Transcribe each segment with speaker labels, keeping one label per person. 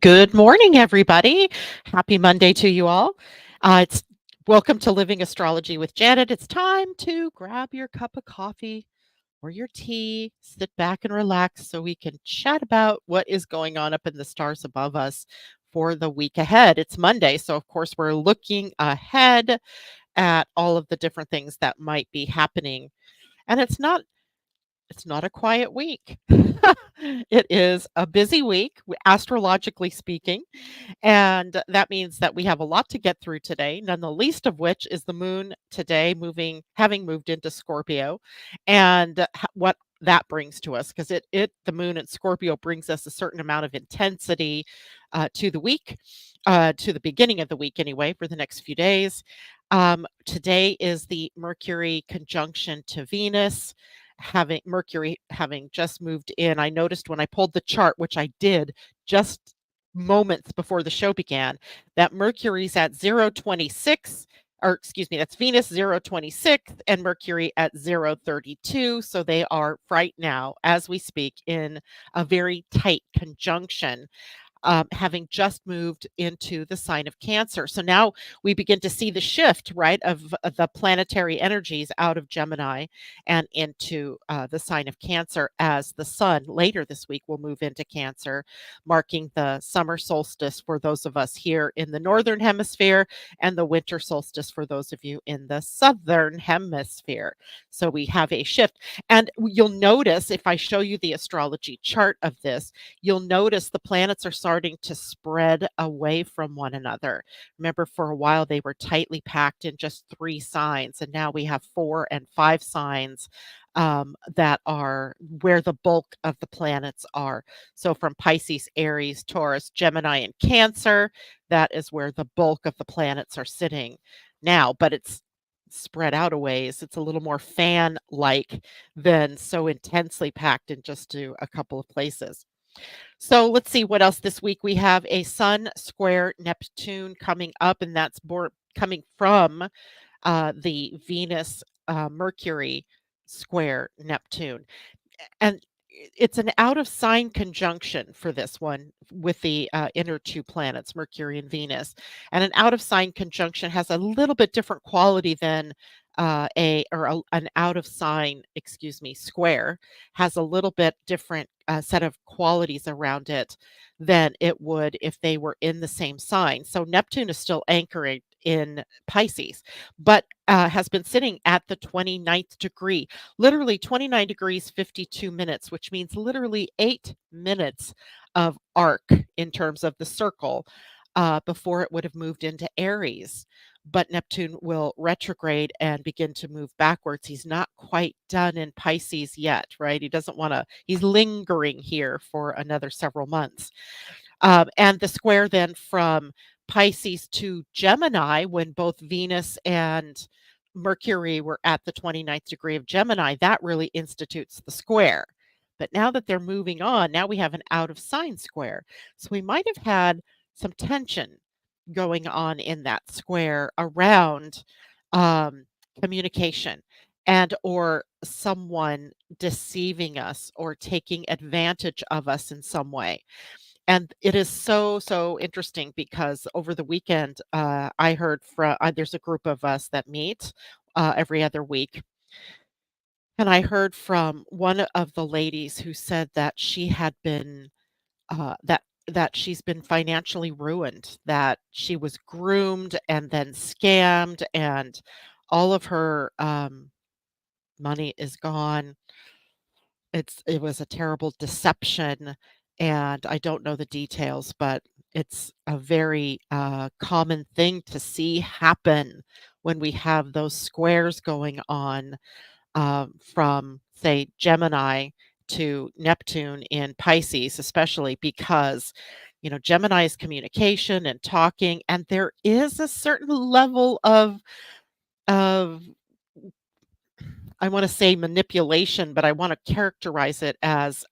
Speaker 1: Good morning, everybody. Happy Monday to you all. It's welcome to Living Astrology with Janet. It's time to grab your cup of coffee or your tea, sit back and relax so we can chat about what is going on up in the stars above us for the week ahead. It's Monday, so of course we're looking ahead at all of the different things that might be happening. And it's not a quiet week. It is a busy week, astrologically speaking. And that means that we have a lot to get through today, none the least of which is the moon today having moved into Scorpio, and what that brings to us, because the moon in Scorpio brings us a certain amount of intensity to the week, to the beginning of the week anyway, for the next few days. Today is the Mercury conjunction to Venus. Mercury having just moved in. I noticed when I pulled the chart, which I did just moments before the show began, that Mercury's at 026, or excuse me, that's Venus 026 and Mercury at 032. So they are right now, as we speak, in a very tight conjunction, having just moved into the sign of Cancer. So now we begin to see the shift, right, of the planetary energies out of Gemini and into the sign of Cancer, as the sun later this week will move into Cancer, marking the summer solstice for those of us here in the northern hemisphere and the winter solstice for those of you in the southern hemisphere. So we have a shift. And you'll notice, if I show you the astrology chart of this, you'll notice the planets are starting to spread away from one another. Remember, for a while they were tightly packed in just 3 signs, and now we have 4 and 5 signs that are where the bulk of the planets are. So from Pisces, Aries, Taurus, Gemini, and Cancer, that is where the bulk of the planets are sitting now, but it's spread out a ways. It's a little more fan-like than so intensely packed in just a couple of places. So let's see what else this week. We have a Sun square Neptune coming up, and that's coming from the Venus Mercury square Neptune. And it's an out of sign conjunction for this one with the inner 2 planets, Mercury and Venus. And an out of sign conjunction has a little bit different quality than an out of sign, excuse me, square has a little bit different set of qualities around it than it would if they were in the same sign. So Neptune is still anchoring in Pisces, but has been sitting at the 29th degree, literally 29 degrees, 52 minutes, which means literally 8 minutes of arc in terms of the circle before it would have moved into Aries. But Neptune will retrograde and begin to move backwards. He's not quite done in Pisces yet, right? He doesn't want to, he's lingering here for another several months. And the square then from Pisces to Gemini, when both Venus and Mercury were at the 29th degree of Gemini, that really institutes the square. But now that they're moving on, now we have an out of sign square. So we might have had some tension going on in that square around communication and or someone deceiving us or taking advantage of us in some way. And it is so interesting because over the weekend, I heard from there's a group of us that meet every other week. And I heard from one of the ladies who said that she had been that she's been financially ruined, that she was groomed and then scammed, and all of her money is gone. It was a terrible deception, and I don't know the details, but it's a very common thing to see happen when we have those squares going on from, say, Gemini to Neptune in Pisces, especially because, Gemini is communication and talking, and there is a certain level of I want to say manipulation, but I want to characterize it as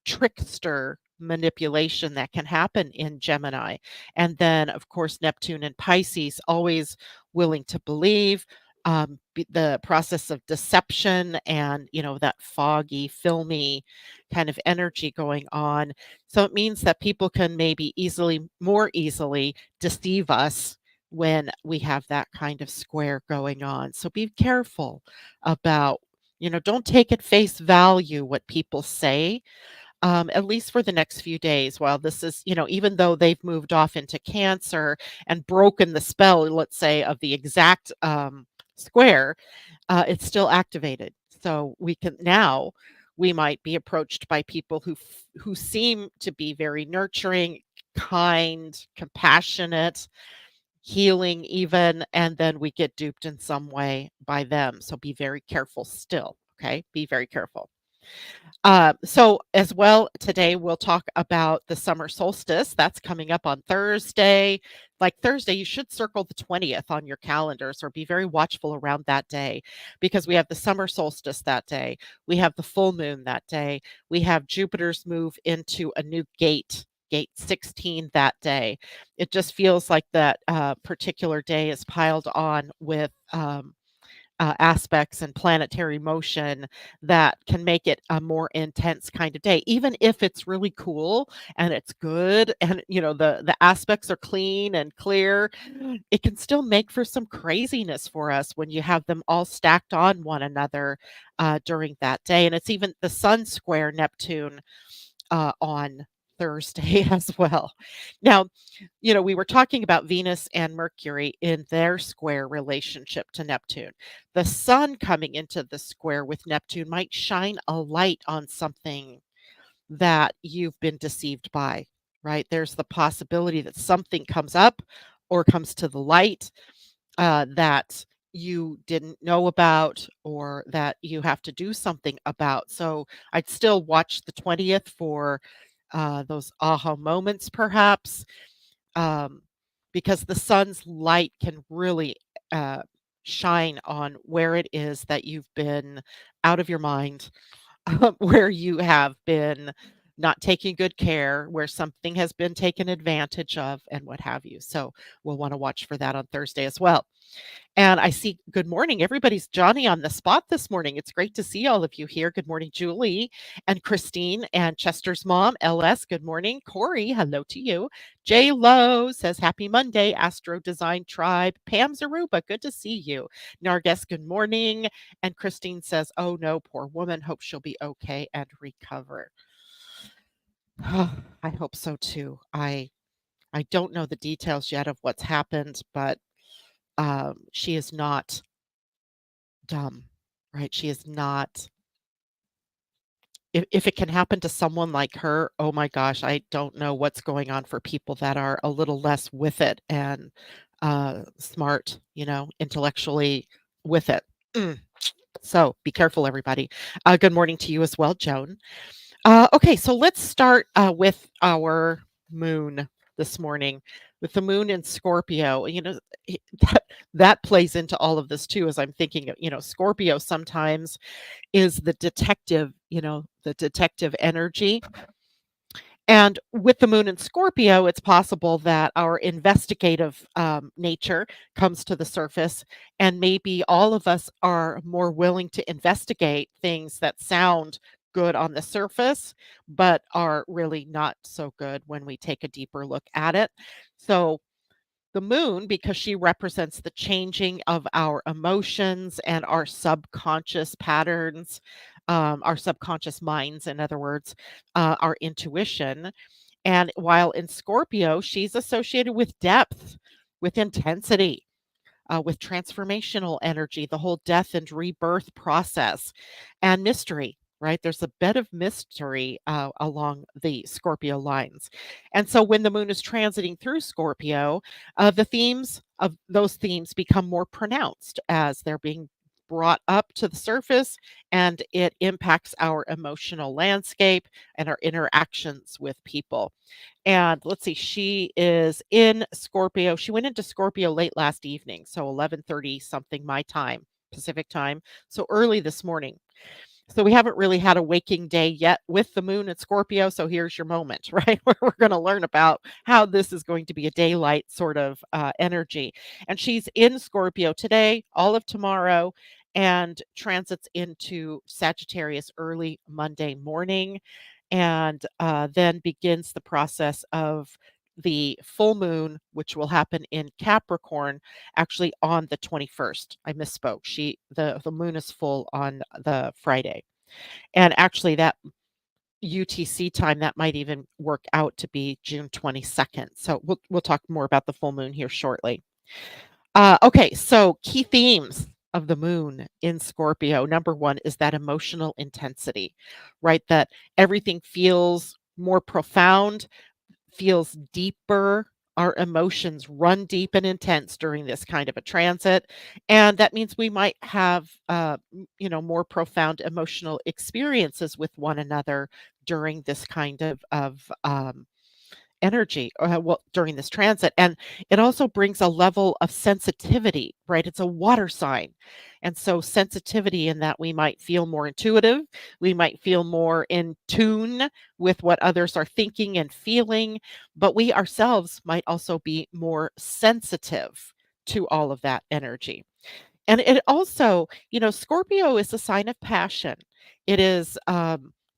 Speaker 1: trickster manipulation that can happen in Gemini. And then, of course, Neptune and Pisces, always willing to believe, the process of deception and, that foggy, filmy kind of energy going on. So it means that people can maybe more easily deceive us when we have that kind of square going on. So be careful about, don't take at face value what people say, at least for the next few days while this is, even though they've moved off into Cancer and broken the spell, let's say, of the exact square, it's still activated. So we might be approached by people who seem to be very nurturing, kind, compassionate, healing even, and then we get duped in some way by them. So be very careful still. Okay, be very careful. So as well, today we'll talk about the summer solstice. That's coming up on Thursday. Like Thursday, you should circle the 20th on your calendars or be very watchful around that day because we have the summer solstice that day. We have the full moon that day. We have Jupiter's move into a new gate 16 that day. It just feels like that particular day is piled on with aspects and planetary motion that can make it a more intense kind of day, even if it's really cool and it's good and the aspects are clean and clear. It can still make for some craziness for us when you have them all stacked on one another during that day. And it's even the sun square Neptune on Thursday as well. Now, we were talking about Venus and Mercury in their square relationship to Neptune. The sun coming into the square with Neptune might shine a light on something that you've been deceived by, right? There's the possibility that something comes up or comes to the light that you didn't know about or that you have to do something about. So I'd still watch the 20th for those aha moments, perhaps, um, because the sun's light can really uh, shine on where it is that you've been out of your mind, where you have been not taking good care, where something has been taken advantage of, and what have you. So we'll want to watch for that on Thursday as well. And I see good morning. Everybody's Johnny on the spot this morning. It's great to see all of you here. Good morning, Julie and Christine and Chester's mom, LS. Good morning. Corey, hello to you. J Lo says, Happy Monday, Astro Design Tribe. Pam Zaruba, good to see you. Narges, good morning. And Christine says, Oh no, poor woman. Hope she'll be okay and recover. I hope so too. I don't know the details yet of what's happened, but she is not dumb, right? She is not. If it can happen to someone like her, oh my gosh, I don't know what's going on for people that are a little less with it and smart, intellectually with it. Mm. So be careful, everybody. Good morning to you as well, Joan. Okay, so let's start with our moon this morning. With the moon in Scorpio, that that plays into all of this too. As I'm thinking, Scorpio sometimes is the detective energy. And with the moon in Scorpio, it's possible that our investigative nature comes to the surface, and maybe all of us are more willing to investigate things that sound good on the surface, but are really not so good when we take a deeper look at it. So, the moon, because she represents the changing of our emotions and our subconscious patterns, our subconscious minds, in other words, our intuition. And while in Scorpio, she's associated with depth, with intensity, with transformational energy, the whole death and rebirth process, and mystery. Right, there's a bit of mystery along the Scorpio lines, and so when the moon is transiting through Scorpio, the themes of those themes become more pronounced as they're being brought up to the surface, and it impacts our emotional landscape and our interactions with people. And let's see, she is in Scorpio. She went into Scorpio late last evening, so 11:30 something my time, Pacific time, so early this morning. So we haven't really had a waking day yet with the moon at Scorpio. So here's your moment, right? Where we're going to learn about how this is going to be a daylight sort of energy. And she's in Scorpio today, all of tomorrow, and transits into Sagittarius early Monday morning, and then begins the process of the full moon, which will happen in Capricorn, actually on the 21st. I misspoke. The moon is full on the Friday. And actually that UTC time, that might even work out to be June 22nd. So we'll talk more about the full moon here shortly. Okay, so key themes of the moon in Scorpio. Number one is that emotional intensity, right? That everything feels more profound, feels deeper. Our emotions run deep and intense during this kind of a transit. And that means we might have, more profound emotional experiences with one another during this kind of energy, well, during this transit. And it also brings a level of sensitivity, right? It's a water sign. And so sensitivity in that we might feel more intuitive, we might feel more in tune with what others are thinking and feeling, but we ourselves might also be more sensitive to all of that energy. And it also, Scorpio is a sign of passion. It is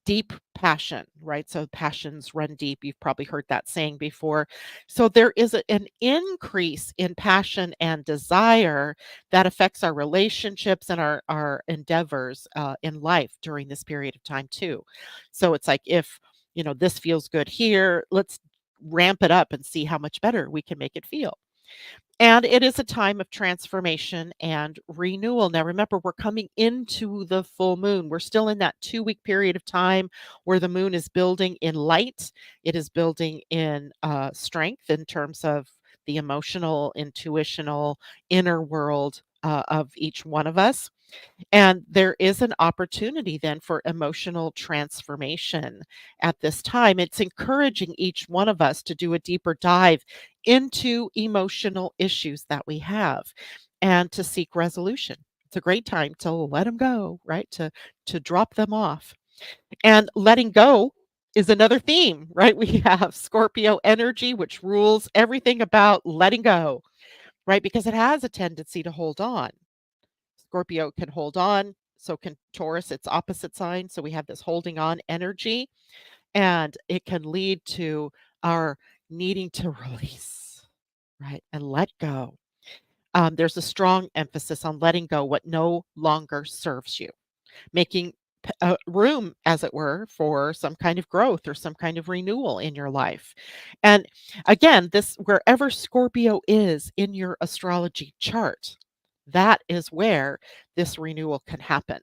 Speaker 1: deep passion, right? So passions run deep. You've probably heard that saying before. So there is an increase in passion and desire that affects our relationships and our endeavors in life during this period of time too. So it's like, if this feels good here, let's ramp it up and see how much better we can make it feel. And it is a time of transformation and renewal. Now, remember, we're coming into the full moon. We're still in that 2 week period of time where the moon is building in light. It is building in strength in terms of the emotional, intuitional, inner world of each one of us. And there is an opportunity then for emotional transformation at this time. It's encouraging each one of us to do a deeper dive into emotional issues that we have and to seek resolution. It's a great time to let them go, right? To drop them off. And letting go is another theme, right? We have Scorpio energy, which rules everything about letting go, right? Because it has a tendency to hold on. Scorpio can hold on, so can Taurus, its opposite sign. So we have this holding on energy, and it can lead to our needing to release, right? And let go. There's a strong emphasis on letting go what no longer serves you, making room, as it were, for some kind of growth or some kind of renewal in your life. And again, this, wherever Scorpio is in your astrology chart, that is where this renewal can happen.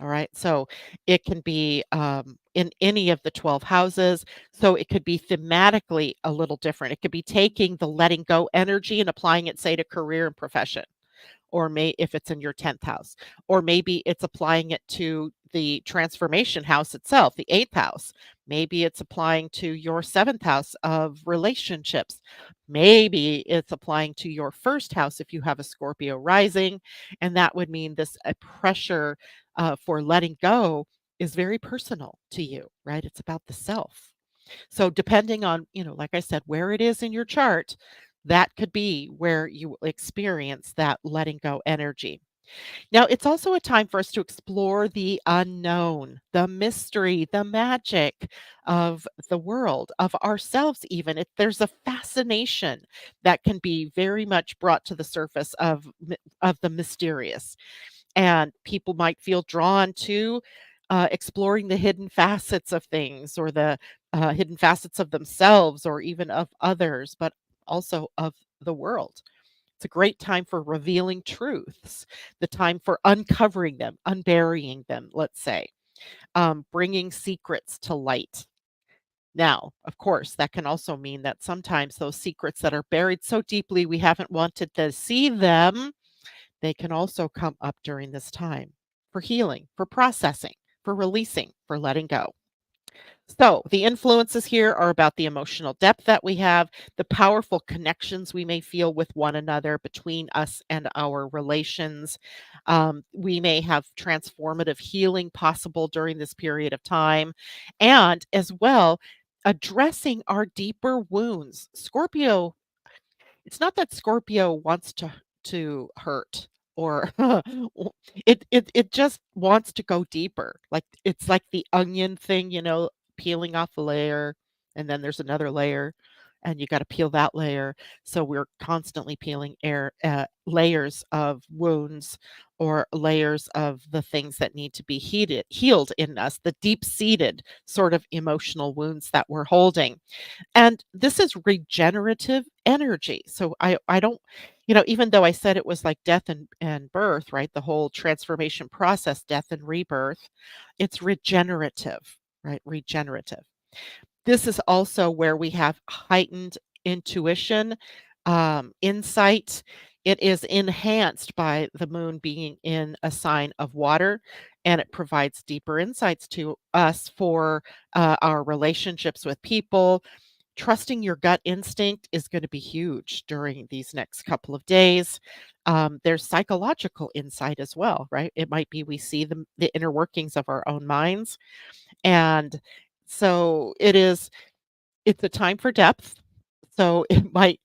Speaker 1: All right. So it can be in any of the 12 houses. So it could be thematically a little different. It could be taking the letting go energy and applying it, say, to career and profession, or if it's in your 10th house, or maybe it's applying it to the transformation house itself, the 8th house. Maybe it's applying to your 7th house of relationships. Maybe it's applying to your first house if you have a Scorpio rising, and that would mean this pressure for letting go is very personal to you, right? It's about the self. So depending on, like I said, where it is in your chart, that could be where you will experience that letting go energy. Now, it's also a time for us to explore the unknown, the mystery, the magic of the world, of ourselves, even. There's a fascination that can be very much brought to the surface of the mysterious. And people might feel drawn to exploring the hidden facets of things, or the hidden facets of themselves, or even of others, but also of the world. It's a great time for revealing truths, the time for uncovering them, unburying them, let's say, bringing secrets to light. Now, of course, that can also mean that sometimes those secrets that are buried so deeply we haven't wanted to see them, they can also come up during this time for healing, for processing, for releasing, for letting go. So, the influences here are about the emotional depth that we have, the powerful connections we may feel with one another between us and our relations. We may have transformative healing possible during this period of time, and as well, addressing our deeper wounds. Scorpio, it's not that Scorpio wants to hurt or it just wants to go deeper. Like it's like the onion thing, peeling off a layer and then there's another layer and you got to peel that layer. So we're constantly peeling layers of wounds or layers of the things that need to be healed in us, the deep-seated sort of emotional wounds that we're holding. And this is regenerative energy. So I don't, even though I said it was like death and birth, right? The whole transformation process, death and rebirth, it's regenerative, right? Regenerative. This is also where we have heightened intuition, insight. It is enhanced by the moon being in a sign of water, and it provides deeper insights to us for our relationships with people. Trusting your gut instinct is going to be huge during these next couple of days. There's psychological insight as well, right? It might be we see the inner workings of our own minds. And so it's a time for depth. So it might,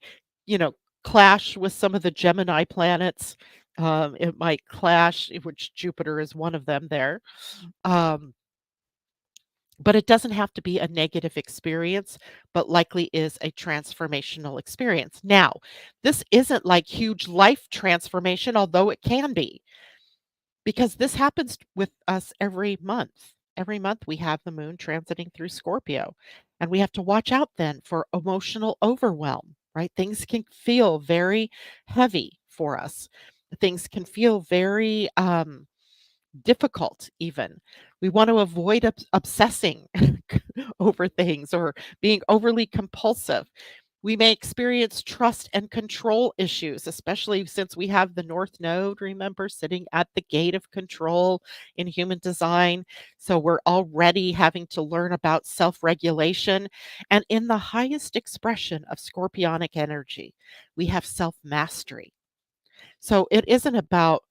Speaker 1: you know, clash with some of the Gemini planets. It might clash, which Jupiter is one of them there. Um, but it doesn't have to be a negative experience, but likely is a transformational experience. Now, this isn't like huge life transformation, although it can be, because this happens with us every month. Every month we have the moon transiting through Scorpio, and we have to watch out then for emotional overwhelm, right? Things can feel very heavy for us. Things can feel very difficult even. We want to avoid obsessing over things or being overly compulsive. We may experience trust and control issues, especially since we have the North Node, remember, sitting at the gate of control in human design. So we're already having to learn about self regulation. And in the highest expression of scorpionic energy, we have self mastery. So it isn't about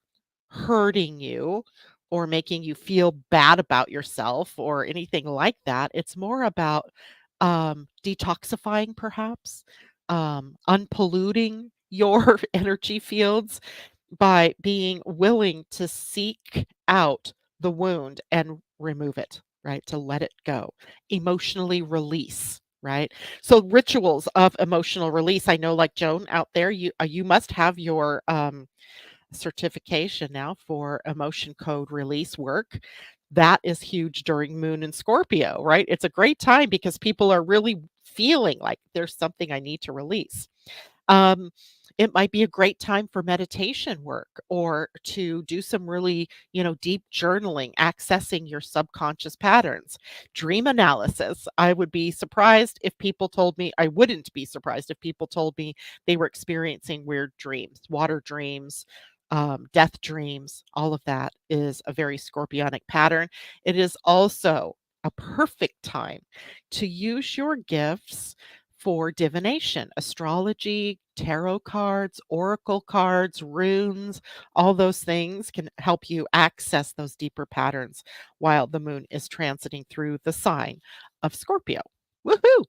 Speaker 1: hurting you or making you feel bad about yourself or anything like that. It's more about detoxifying, perhaps, unpolluting your energy fields by being willing to seek out the wound and remove it, right? To let it go, emotionally release. Right. So rituals of emotional release. I know like Joan out there, you must have your certification now for emotion code release work. That is huge during Moon and Scorpio, right? It's a great time because people are really feeling like there's something I need to release. Um, it might be a great time for meditation work or to do some really, deep journaling, accessing your subconscious patterns. Dream analysis. I would be surprised if people told me, I wouldn't be surprised if people told me they were experiencing weird dreams, water dreams, death dreams. All of that is a very scorpionic pattern. It is also a perfect time to use your gifts for divination, astrology, tarot cards, oracle cards, runes, all those things can help you access those deeper patterns while the moon is transiting through the sign of Scorpio. Woohoo!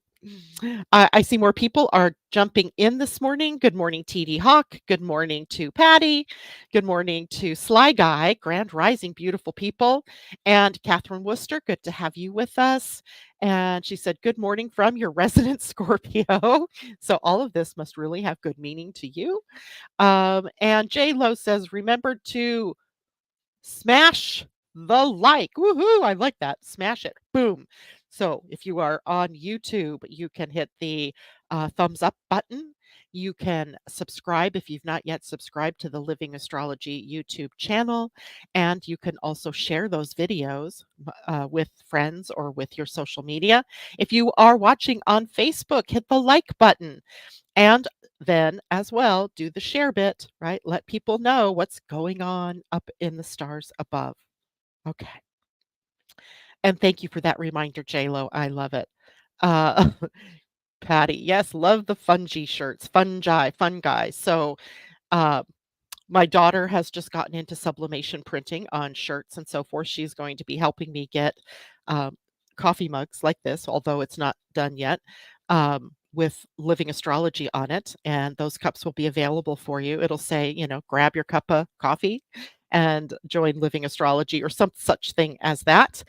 Speaker 1: I see more people are jumping in this morning. Good morning, TD Hawk. Good morning to Patty. Good morning to Sly Guy, Grand Rising, beautiful people. And Catherine Worcester, good to have you with us. And she said, good morning from your resident Scorpio. So all of this must really have good meaning to you. And J Lo says, remember to smash the like. Woohoo! I like that. Smash it. Boom. So if you are on YouTube, you can hit the thumbs up button. You can subscribe if you've not yet subscribed to the Living Astrology YouTube channel. And you can also share those videos with friends or with your social media. If you are watching on Facebook, hit the like button. And then as well, do the share bit, right? Let people know what's going on up in the stars above. Okay. And thank you for that reminder, Lo. I love it. Uh, Patty, yes, love the fungi shirts, fungi. So, uh, my daughter has just gotten into sublimation printing on shirts and so forth. She's going to be helping me get um, coffee mugs like this, although it's not done yet, with living astrology on it. And those cups will be available for you. It'll say, grab your cup of coffee and join living astrology or some such thing as that.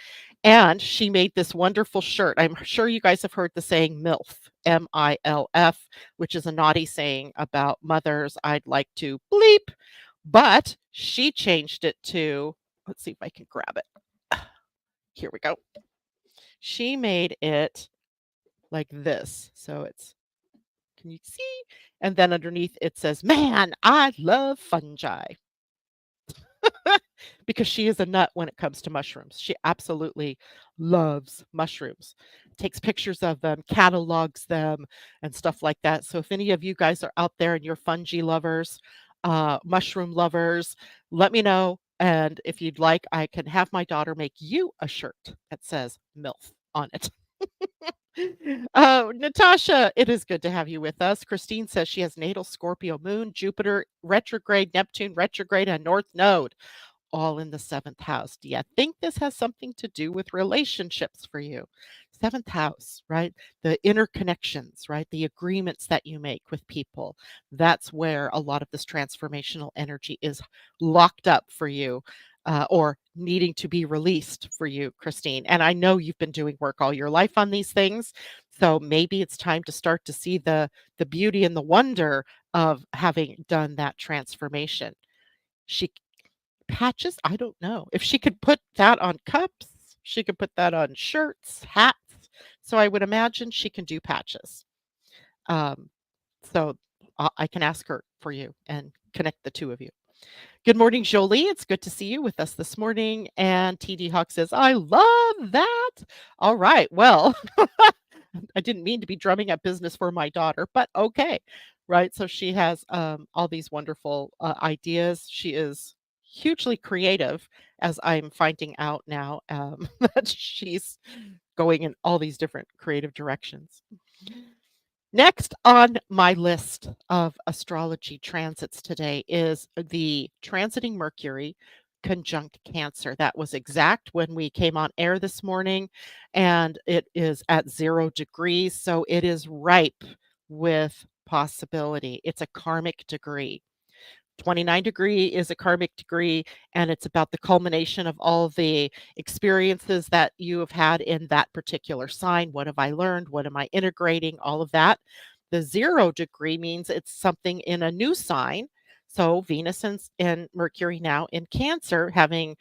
Speaker 1: And she made this wonderful shirt. I'm sure you guys have heard the saying MILF, MILF, which is a naughty saying about mothers. I'd like to bleep, but she changed it to, let's see if I can grab it. Here we go. She made it like this. So it's, can you see? And then underneath it says, "Man, I love fungi." Because she is a nut when it comes to mushrooms. She absolutely loves mushrooms. Takes pictures of them, catalogs them, and stuff like that. So if any of you guys are out there and you're fungi lovers, mushroom lovers, let me know. And if you'd like, I can have my daughter make you a shirt that says MILF on it. Oh, Natasha, it is good to have you with us. Christine says she has natal Scorpio moon, Jupiter retrograde, Neptune retrograde, and North Node all in the seventh house. Do you think this has something to do with relationships for you? Seventh house, right? The interconnections, right? The agreements that you make with people. That's where a lot of this transformational energy is locked up for you. Or needing to be released for you, Christine. And I know you've been doing work all your life on these things. So maybe it's time to start to see the beauty and the wonder of having done that transformation. She Patches? I don't know. If she could put that on cups, she could put that on shirts, hats. So I would imagine she can do patches. Um, so I can ask her for you and connect the two of you. Good morning, Jolie. It's good to see you with us this morning. And TD Hawk says, I love that. All right. Well, I didn't mean to be drumming up business for my daughter, but okay. Right. So she has all these wonderful ideas. She is hugely creative, as I'm finding out now that she's going in all these different creative directions. Next on my list of astrology transits today is the transiting Mercury conjunct Cancer. That was exact when we came on air this morning, and it is at 0 degrees. So it is ripe with possibility. It's a karmic degree. 29 degree is a karmic degree, and it's about the culmination of all the experiences that you have had in that particular sign. What have I learned? What am I integrating? All of that. The 0 degree means it's something in a new sign. So Venus and Mercury now in Cancer, having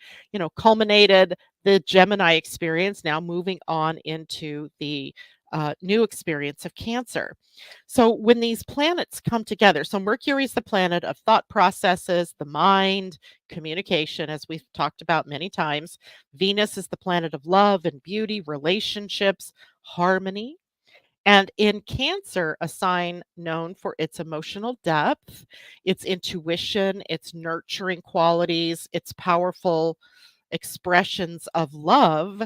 Speaker 1: culminated the Gemini experience, now moving on into the new experience of Cancer. So when these planets come together, so Mercury is the planet of thought processes, the mind, communication, as we've talked about many times. Venus is the planet of love and beauty, relationships, harmony. And in Cancer, a sign known for its emotional depth, its intuition, its nurturing qualities, its powerful expressions of love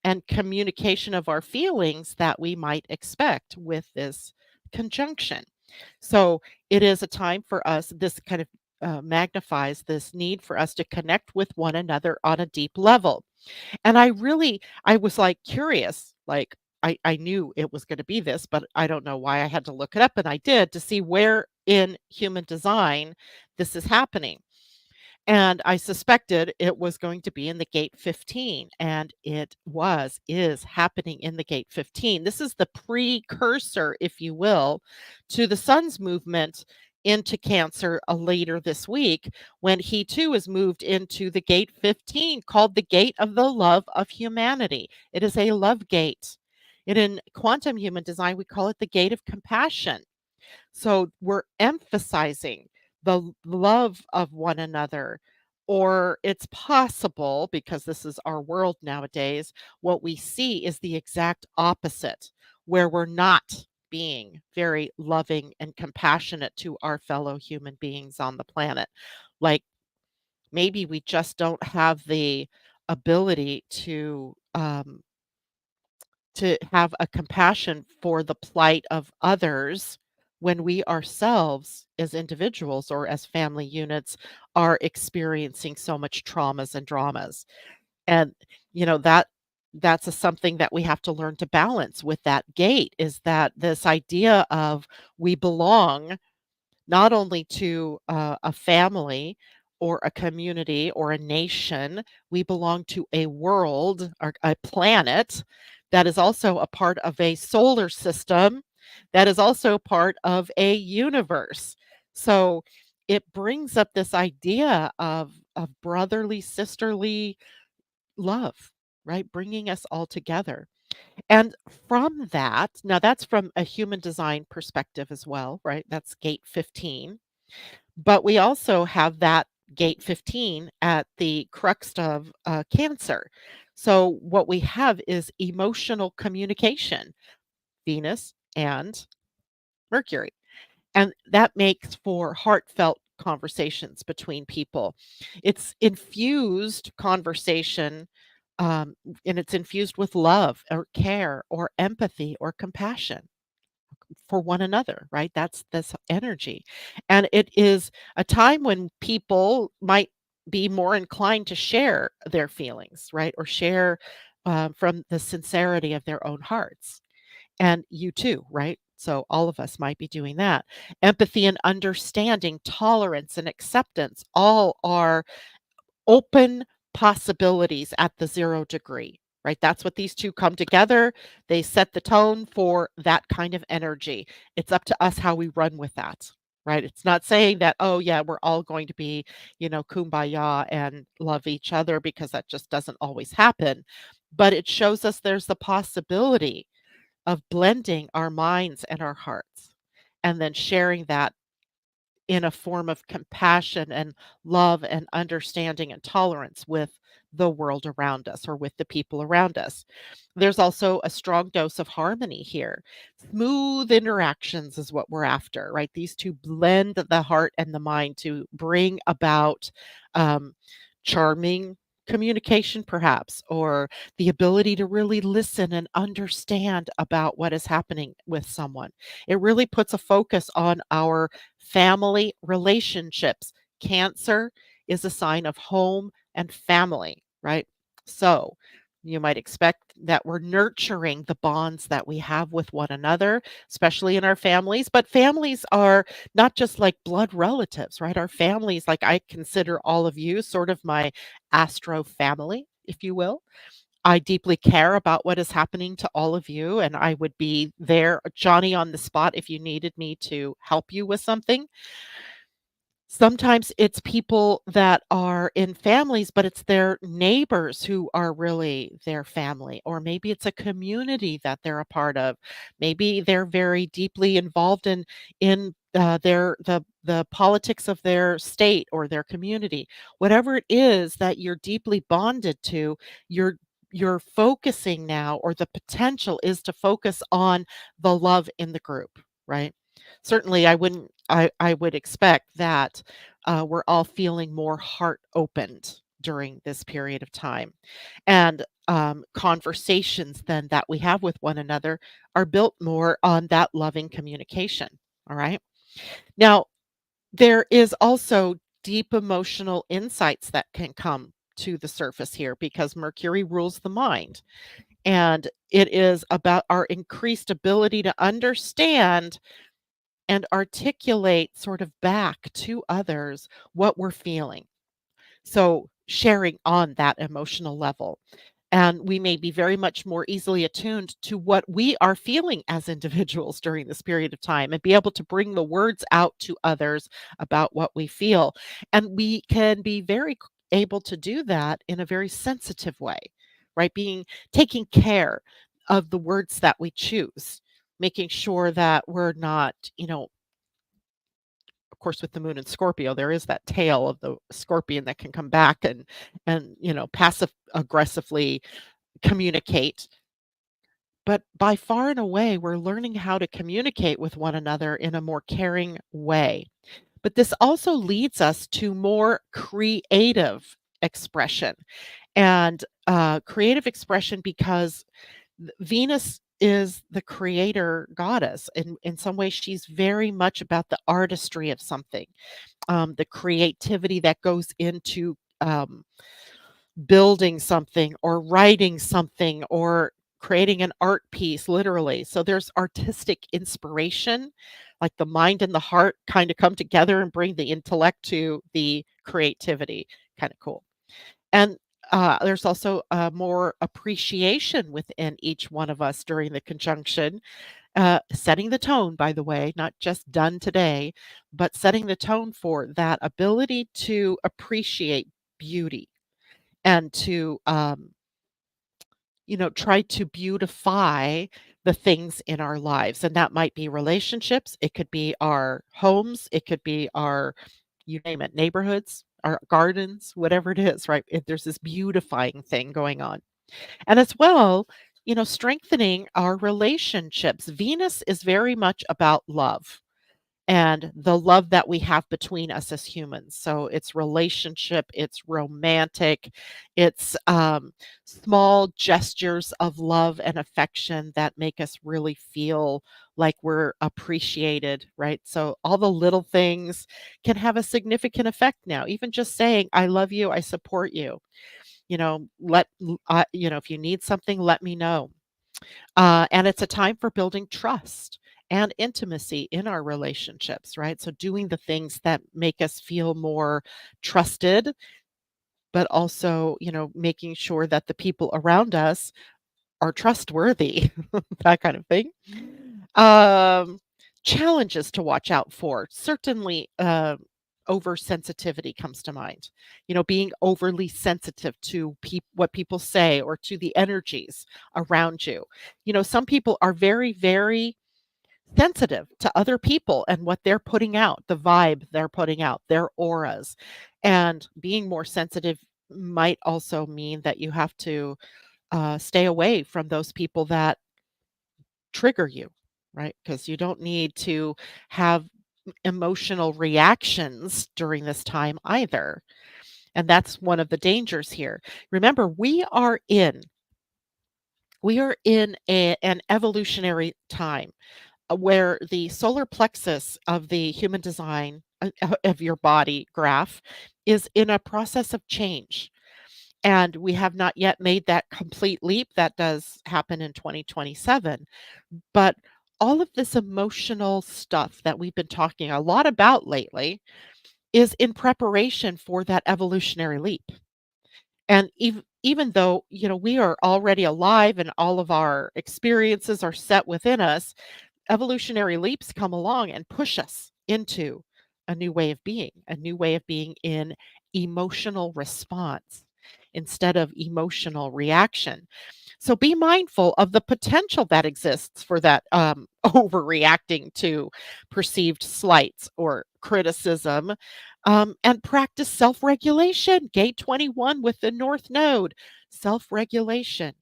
Speaker 1: and communication of our feelings that we might expect with this conjunction. So it is a time for us, this kind of magnifies this need for us to connect with one another on a deep level. And I was like curious, like I knew it was going to be this, but I don't know why I had to look it up. And I did to see where in human design this is happening. And I suspected it was going to be in the gate 15, and is happening in the gate 15. This is the precursor, if you will, to the sun's movement into Cancer later this week, when he too is moved into the gate 15, called the gate of the love of humanity. It is a love gate. And in quantum human design, we call it the gate of compassion. So we're emphasizing the love of one another. Or it's possible, because this is our world nowadays, what we see is the exact opposite, where we're not being very loving and compassionate to our fellow human beings on the planet. Like maybe we just don't have the ability to um, to have a compassion for the plight of others when we ourselves as individuals or as family units are experiencing so much traumas and dramas. And that's something that we have to learn to balance with that gate, is that this idea of we belong not only to a family or a community or a nation, we belong to a world or a planet that is also a part of a solar system that is also part of a universe. So it brings up this idea of brotherly, sisterly love, right? Bringing us all together. And from that, now that's from a human design perspective as well, right? That's gate 15. But we also have that gate 15 at the crux of Cancer. So what we have is emotional communication, Venus and Mercury. And that makes for heartfelt conversations between people. It's infused conversation, and it's infused with love or care or empathy or compassion for one another, right? That's this energy. And it is a time when people might be more inclined to share their feelings, right? Or share from the sincerity of their own hearts. And you too, right? So all of us might be doing that. Empathy and understanding, tolerance and acceptance all are open possibilities at the 0 degree, right? That's what these 2 come together. They set the tone for that kind of energy. It's up to us how we run with that, right? It's not saying that, "Oh, yeah, we're all going to be, kumbaya and love each other," because that just doesn't always happen. But it shows us there's the possibility of blending our minds and our hearts, and then sharing that in a form of compassion and love and understanding and tolerance with the world around us or with the people around us. There's also a strong dose of harmony here. Smooth interactions is what we're after, right? These two blend the heart and the mind to bring about um, charming communication, perhaps, or the ability to really listen and understand about what is happening with someone. It really puts a focus on our family relationships. Cancer is a sign of home and family, right? So you might expect that we're nurturing the bonds that we have with one another, especially in our families. But families are not just like blood relatives, right? Our families, like I consider all of you sort of my astro family, if you will. I deeply care about what is happening to all of you, and I would be there, Johnny on the spot, if you needed me to help you with something. Sometimes it's people that are in families, but it's their neighbors who are really their family, or maybe it's a community that they're a part of. Maybe they're very deeply involved in the politics of their state or their community. Whatever it is that you're deeply bonded to, you're you're focusing now, or the potential is to focus on the love in the group, right? Certainly, I would expect that, we're all feeling more heart opened during this period of time. And, conversations then that we have with one another are built more on that loving communication, all right? Now, there is also deep emotional insights that can come to the surface here because Mercury rules the mind, and it is about our increased ability to understand and articulate sort of back to others what we're feeling. So, sharing on that emotional level. And we may be very much more easily attuned to what we are feeling as individuals during this period of time and be able to bring the words out to others about what we feel. And we can be able to do that in a very sensitive way, right? Taking care of the words that we choose, making sure that we're not, of course, with the moon in Scorpio, there is that tail of the scorpion that can come back and passive aggressively communicate. But by far and away, we're learning how to communicate with one another in a more caring way. But this also leads us to more creative expression. And creative expression because Venus is the creator goddess. In some ways, she's very much about the artistry of something, the creativity that goes into building something or writing something or creating an art piece, literally. So there's artistic inspiration, like the mind and the heart kind of come together and bring the intellect to the creativity. Kind of cool. And there's also more appreciation within each one of us during the conjunction, setting the tone, by the way, not just done today, but setting the tone for that ability to appreciate beauty and to, try to beautify the things in our lives. And that might be relationships, it could be our homes, it could be our, you name it, neighborhoods, our gardens, whatever it is, right? There's this beautifying thing going on. And as well, strengthening our relationships. Venus is very much about love and the love that we have between us as humans. So it's relationship, it's romantic, it's small gestures of love and affection that make us really feel like we're appreciated, right? So all the little things can have a significant effect now. Even just saying, I love you, I support you. If you need something, let me know. And it's a time for building trust and intimacy in our relationships, right? So doing the things that make us feel more trusted, but also, making sure that the people around us are trustworthy, that kind of thing. Um, Challenges to watch out for. Certainly, oversensitivity comes to mind. Being overly sensitive to what people say or to the energies around you. Some people are very, very sensitive to other people and what they're putting out, the vibe they're putting out, their auras. And being more sensitive might also mean that you have to stay away from those people that trigger you, right? Because you don't need to have emotional reactions during this time either. And that's one of the dangers here. Remember, we are in an evolutionary time where the solar plexus of the human design of your body graph is in a process of change. And we have not yet made that complete leap. That does happen in 2027. But all of this emotional stuff that we've been talking a lot about lately is in preparation for that evolutionary leap. And even though, we are already alive and all of our experiences are set within us, evolutionary leaps come along and push us into a new way of being in emotional response instead of emotional reaction. So be mindful of the potential that exists for that overreacting to perceived slights or criticism, and practice self regulation. Gate 21 with the North Node, self regulation,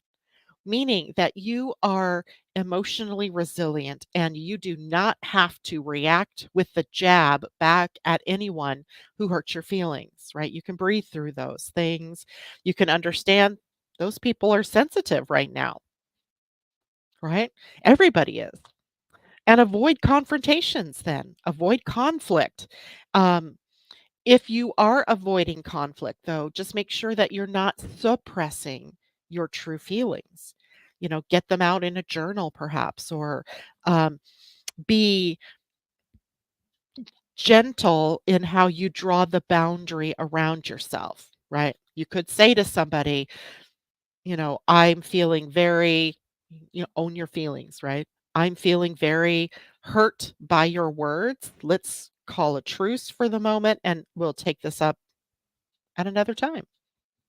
Speaker 1: meaning that you are emotionally resilient and you do not have to react with the jab back at anyone who hurts your feelings, right? You can breathe through those things. You can understand those people are sensitive right now, right? Everybody is. And avoid confrontations then, avoid conflict. Um, if you are avoiding conflict, though, just make sure that you're not suppressing your true feelings. Get them out in a journal, perhaps, or um, be gentle in how you draw the boundary around yourself, right? You could say to somebody, I'm feeling very, own your feelings, right? I'm feeling very hurt by your words. Let's call a truce for the moment and we'll take this up at another time.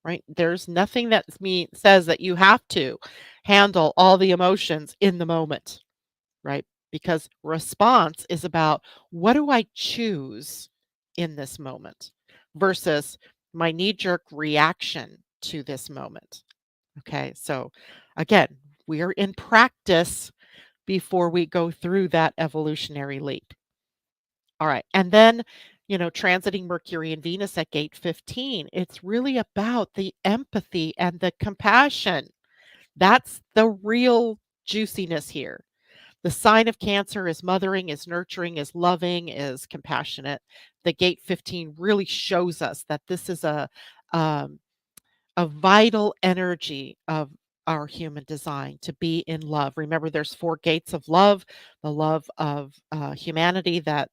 Speaker 1: Right? There's nothing that says that you have to handle all the emotions in the moment, right? Because response is about what do I choose in this moment versus my knee jerk reaction to this moment. Okay. So again, we are in practice before we go through that evolutionary leap. All right. And then transiting Mercury and Venus at gate 15, it's really about the empathy and the compassion. That's the real juiciness here. The sign of Cancer is mothering, is nurturing, is loving, is compassionate. The gate 15 really shows us that this is um, a vital energy of our human design to be in love. Remember, there's four gates of love: the love of humanity, that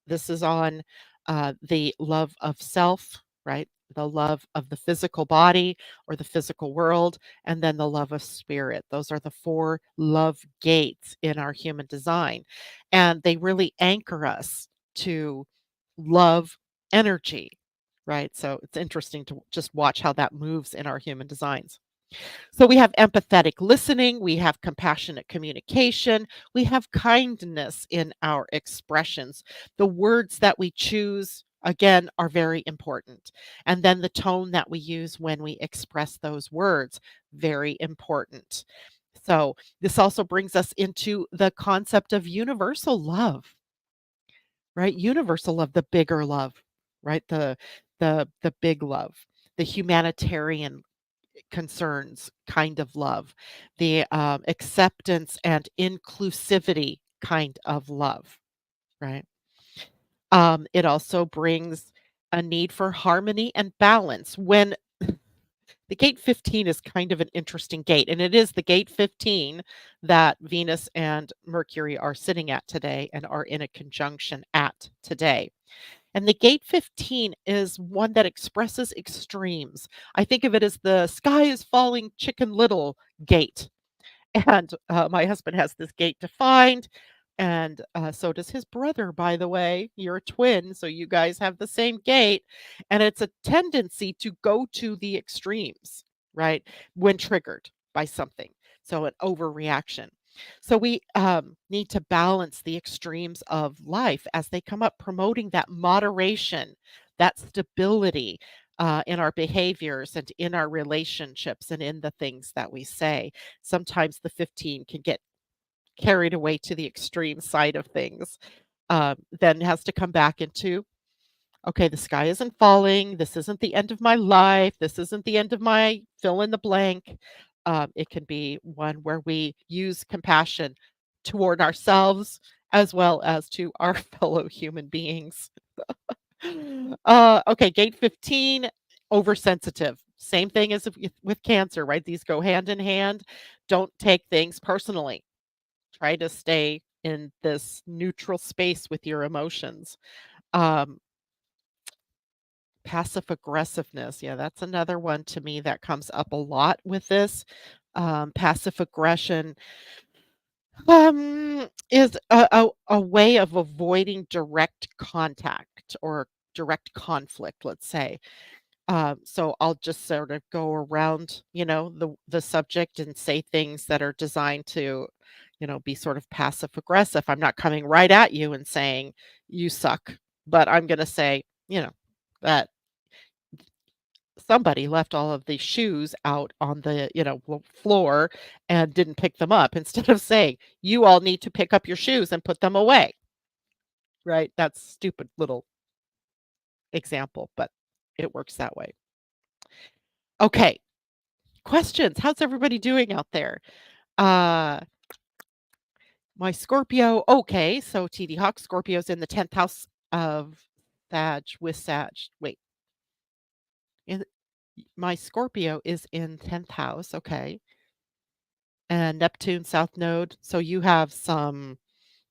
Speaker 1: this is on, the love of self, right? The love of the physical body or the physical world, and then the love of spirit. Those are the four love gates in our human design. And they really anchor us to love energy, right? So it's interesting to just watch how that moves in our human designs. So we have empathetic listening, we have compassionate communication, we have kindness in our expressions. The words that we choose, again, are very important. And then the tone that we use when we express those words, very important. So this also brings us into the concept of universal love, right? Universal love, the bigger love, right? The big love, the humanitarian concerns kind of love, the acceptance and inclusivity kind of love, right? It also brings a need for harmony and balance. When the gate 15 is kind of an interesting gate, and it is the gate 15 that Venus and Mercury are sitting at today and are in a conjunction at today. And the gate 15 is one that expresses extremes. I think of it as the sky is falling chicken little gate. And my husband has this gate defined. And so does his brother, by the way. You're a twin, so you guys have the same gate. And it's a tendency to go to the extremes, right? When triggered by something. So an overreaction. So we need to balance the extremes of life as they come up, promoting that moderation, that stability in our behaviors and in our relationships and in the things that we say. Sometimes the 15 can get carried away to the extreme side of things, then has to come back into, okay, the sky isn't falling. This isn't the end of my life. This isn't the end of my fill in the blank. It can be one where we use compassion toward ourselves as well as to our fellow human beings. Okay, gate 15, oversensitive. Same thing as with Cancer, right? These go hand in hand. Don't take things personally. Try to stay in this neutral space with your emotions. Um, Passive aggressiveness. Yeah, that's another one to me that comes up a lot with this. Passive aggression is a way of avoiding direct contact or direct conflict, let's say. So I'll just sort of go around, the subject and say things that are designed to, be sort of passive aggressive. I'm not coming right at you and saying you suck, but I'm going to say, that somebody left all of the shoes out on the, floor and didn't pick them up instead of saying, you all need to pick up your shoes and put them away. Right? That's stupid little example, but it works that way. Okay. Questions. How's everybody doing out there? Uh, my Scorpio. Okay. So TD Hawk, Scorpio's in the 10th house of Sag with Sag. Wait. In, my Scorpio is in 10th house. Okay. And Neptune South Node. So you have some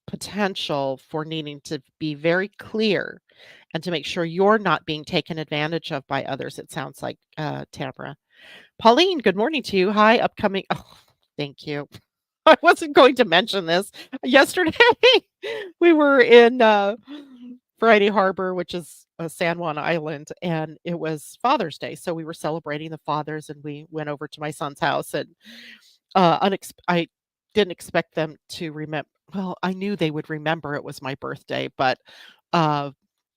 Speaker 1: potential for needing to be very clear and to make sure you're not being taken advantage of by others. It sounds like, Tamara. Pauline, good morning to you. Hi, upcoming. Oh, thank you. I wasn't going to mention this. Yesterday, we were in Friday Harbor, which is San Juan Island, and it was Father's Day. So we were celebrating the fathers, and we went over to my son's house. And I didn't expect them to remember. Well, I knew they would remember it was my birthday, but uh,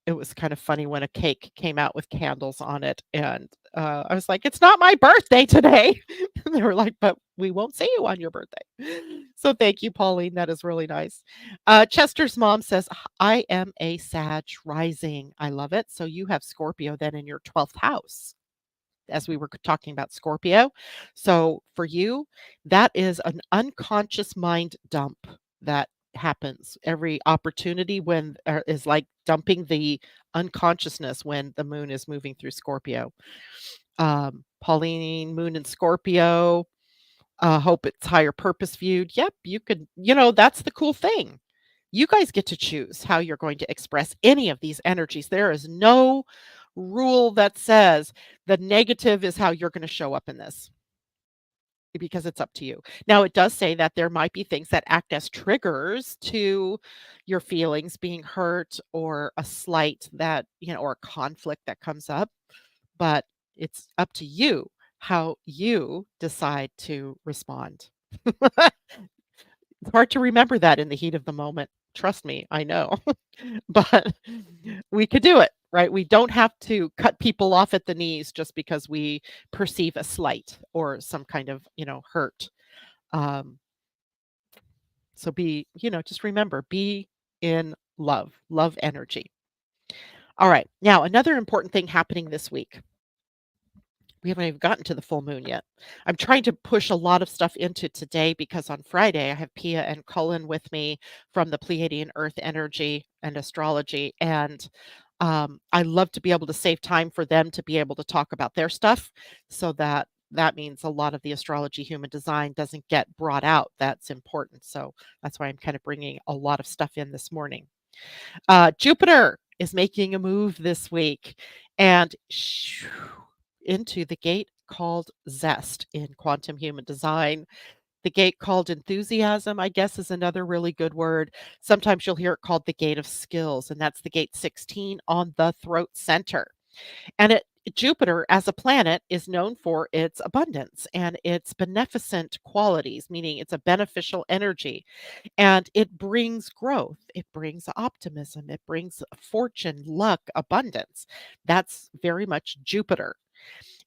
Speaker 1: it was kind of funny when a cake came out with candles on it, and, I was like, "It's not my birthday today." And they were like, "But we won't see you on your birthday." So thank you, Pauline, that is really nice. Chester's mom says, "I am a Sag rising." I love it. So you have Scorpio then in your 12th house, as we were talking about Scorpio. So for you, that is an unconscious mind dump that happens. Every opportunity when is like dumping the unconsciousness when the moon is moving through Scorpio. Pauline, moon in Scorpio. Hope it's higher purpose viewed. Yep, you could, that's the cool thing. You guys get to choose how you're going to express any of these energies. There is no rule that says the negative is how you're going to show up in this, because it's up to you. Now, it does say that there might be things that act as triggers to your feelings being hurt, or a slight that, or a conflict that comes up, but it's up to you how you decide to respond. It's hard to remember that in the heat of the moment. Trust me, I know. But we could do it, right? We don't have to cut people off at the knees just because we perceive a slight or some kind of, hurt. Um, so just remember, be in love, love energy. All right. Now, another important thing happening this week. We haven't even gotten to the full moon yet. I'm trying to push a lot of stuff into today because on Friday I have Pia and Cullen with me from the Pleiadian Earth Energy and Astrology. And I love to be able to save time for them to be able to talk about their stuff, so that means a lot of the astrology human design doesn't get brought out. That's important. So that's why I'm kind of bringing a lot of stuff in this morning. Jupiter is making a move this week, and into the gate called zest in quantum human design. The gate called enthusiasm, I guess, is another really good word. Sometimes you'll hear it called the gate of skills, and that's the gate 16 on the throat center. And Jupiter as a planet is known for its abundance and its beneficent qualities, meaning it's a beneficial energy, and it brings growth, it brings optimism, it brings fortune, luck, abundance. That's very much Jupiter.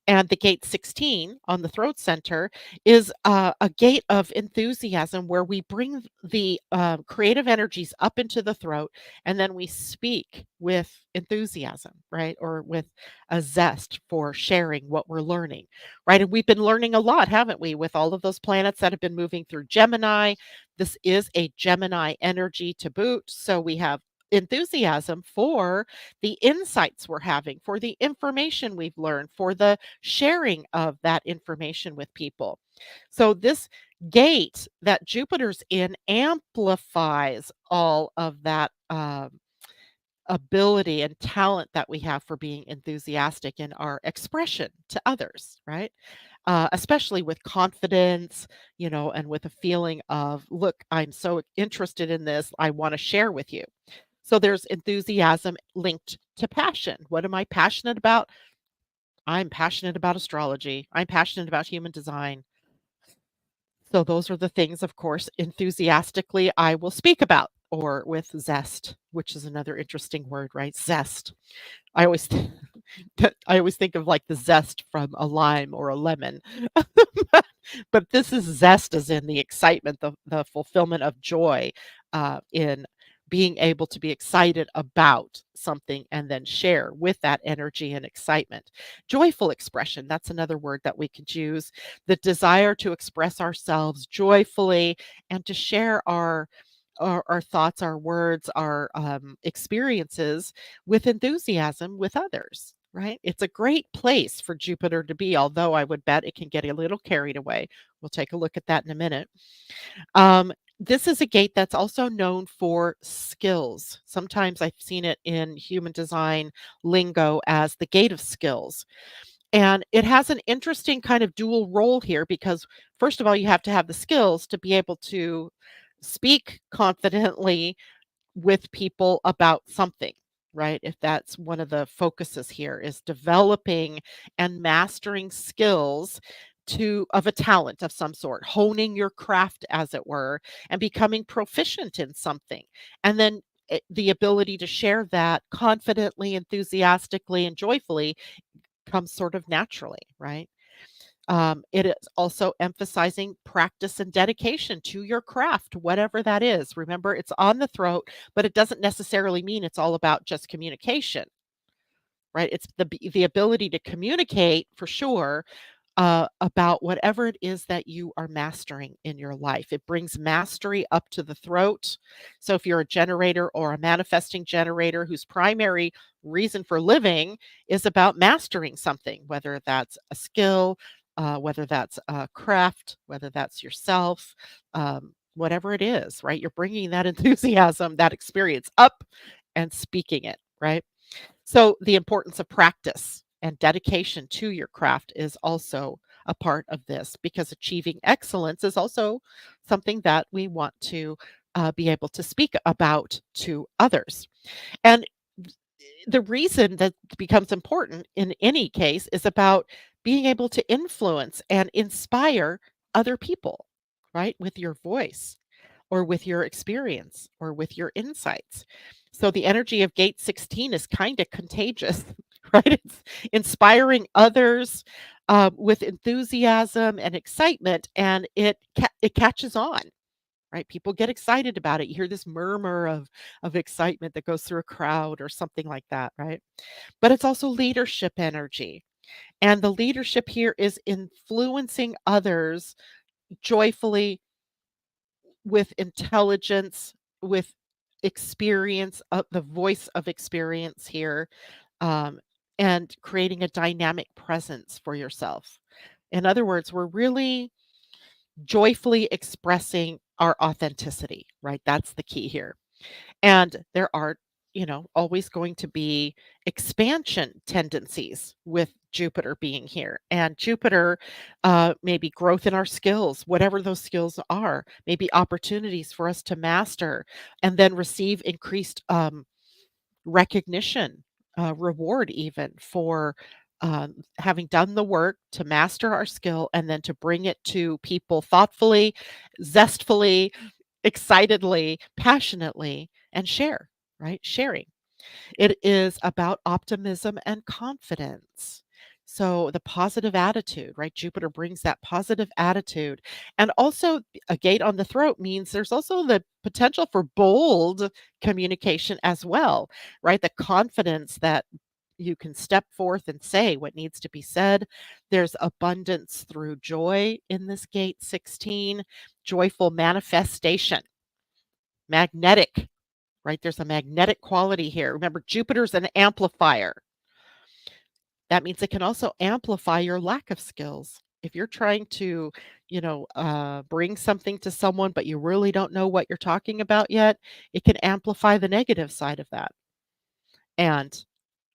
Speaker 1: And the gate 16 on the throat center is a gate of enthusiasm, where we bring the creative energies up into the throat, and then we speak with enthusiasm, right? Or with a zest for sharing what we're learning, right? And we've been learning a lot, haven't we, with all of those planets that have been moving through Gemini. This is a Gemini energy to boot. So we have enthusiasm for the insights we're having, for the information we've learned, for the sharing of that information with people. So this gate that Jupiter's in amplifies all of that ability and talent that we have for being enthusiastic in our expression to others, right? Especially with confidence, and with a feeling of, look, I'm so interested in this, I want to share with you. So there's enthusiasm linked to passion. What am I passionate about? I'm passionate about astrology. I'm passionate about human design. So those are the things, of course, enthusiastically I will speak about, or with zest, which is another interesting word, right? Zest. I always I always think of like the zest from a lime or a lemon. But this is zest as in the excitement, the fulfillment of joy in being able to be excited about something and then share with that energy and excitement. Joyful expression, that's another word that we could use. The desire to express ourselves joyfully and to share our thoughts, our words, our experiences with enthusiasm with others, right? It's a great place for Jupiter to be, although I would bet it can get a little carried away. We'll take a look at that in a minute. This is a gate that's also known for skills. Sometimes I've seen it in human design lingo as the gate of skills. And it has an interesting kind of dual role here, because, first of all, you have to have the skills to be able to speak confidently with people about something, right? If that's one of the focuses here, is developing and mastering skills of a talent of some sort, honing your craft, as it were, and becoming proficient in something. And then the ability to share that confidently, enthusiastically, and joyfully comes sort of naturally, right? It is also emphasizing practice and dedication to your craft, whatever that is. Remember, it's on the throat, but it doesn't necessarily mean it's all about just communication, right? It's the ability to communicate for sure, about whatever it is that you are mastering in your life. It brings mastery up to the throat. So if you're a generator or a manifesting generator whose primary reason for living is about mastering something, whether that's a skill, whether that's a craft, whether that's yourself, whatever it is, right? You're bringing that enthusiasm, that experience up and speaking it, right? So, the importance of practice and dedication to your craft is also a part of this, because achieving excellence is also something that we want to be able to speak about to others. And the reason that becomes important in any case is about being able to influence and inspire other people, right, with your voice or with your experience or with your insights. So the energy of gate 16 is kind of contagious, right? It's inspiring others with enthusiasm and excitement, and it catches on. Right, people get excited about it. You hear this murmur of excitement that goes through a crowd or something like that, right? But it's also leadership energy, and the leadership here is influencing others joyfully, with intelligence, with experience, the voice of experience here, um, and creating a dynamic presence for yourself. In other words, we're really joyfully expressing our authenticity, right? That's the key here. And there are, always going to be expansion tendencies with Jupiter being here. And Jupiter, maybe growth in our skills, whatever those skills are, maybe opportunities for us to master and then receive increased recognition, reward even for having done the work to master our skill and then to bring it to people thoughtfully, zestfully, excitedly, passionately, and share, right? Sharing. It is about optimism and confidence. So the positive attitude, right? Jupiter brings that positive attitude. And also, a gate on the throat means there's also the potential for bold communication as well, right? The confidence that you can step forth and say what needs to be said. There's abundance through joy in this gate 16, joyful manifestation, magnetic, right? There's a magnetic quality here. Remember, Jupiter's an amplifier. That means it can also amplify your lack of skills. If you're trying to, bring something to someone, but you really don't know what you're talking about yet, it can amplify the negative side of that and